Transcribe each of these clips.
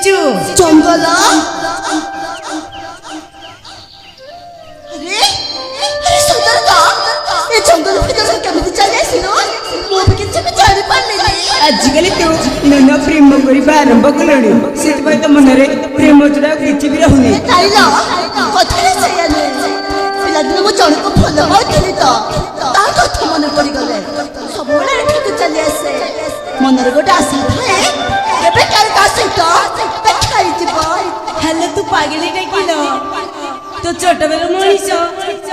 এসেছো জঙ্গল আরে আরে সতর্ক এই জঙ্গল ভিতরে কেমন চালি আসিল মো কিছু জানি পারলি ଆଜିକାଲି ତୁ ନୂଆ ପ୍ରେମ କରିବା ଆରମ୍ଭ କଲଣି ସେଥିପାଇଁ ତ ମନରେ ପ୍ରେମ ଛଡା କିଛି ବି ରହୁନି ଖାଇଲ କଥାରେ ସେଇଆ ନୁହେଁ ପିଲାଦିନ ମୁଁ ଜଣକୁ ଭଲ ପାଉଥିଲି ତ ତା କଥା ମନେ ପଡିଗଲେ ସବୁବେଳେ ଏଠିକୁ ଚାଲି ଆସେ ମନରେ ଗୋଟେ ଆଶା ଥାଏ ଏବେ କାଳେ ତା ସହିତ ଦେଖା ହେଇଯିବ ହେଲେ ତୁ ପାଗଳିଟା କିଲ ତୋ ଛୋଟବେଳ ମଣିଷ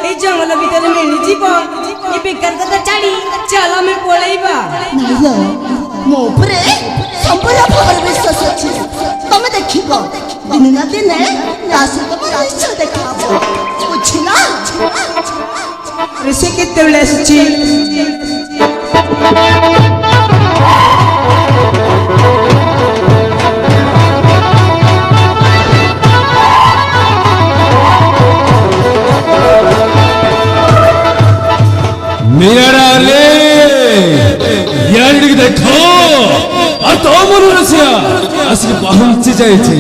ଏଇ ଜଙ୍ଗଲ ଭିତରେ ମିଳିଯିବ ଏ ବେକାର କଥା ଛାଡି ଚାଲ ଆମେ ପଳେଇବା ନାଇଲୋ ମୋ ଉପରେ ସମ୍ପୂର୍ଣ୍ଣ ଭାବରେ ବିଶ୍ୱାସ ଅଛି ତମେ ଦେଖିବ ଦିନେ ନା ଦିନେ ତା ସହିତ ମୋର ନିଶ୍ଚୟ ଦେଖା ହବ ବୁଝିଲ ସେ କେତେବେଳେ ଆସିଛି मेरा ले यार देखो और तो मन रसिया असली पहुंच जाए छे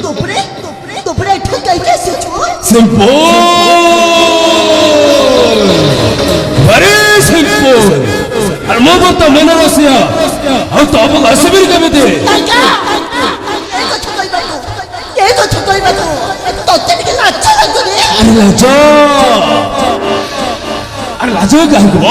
তোপরে তোপরে একটু কাইতে এসেছো सिंपल बड़े सिंपल और मो तो मन रसिया और तो अब असबिर कबे दे কাকা এই কথা কইবাকু তোতে টিকে লাচ্ছা লাগুনি अरे लाजो काहे को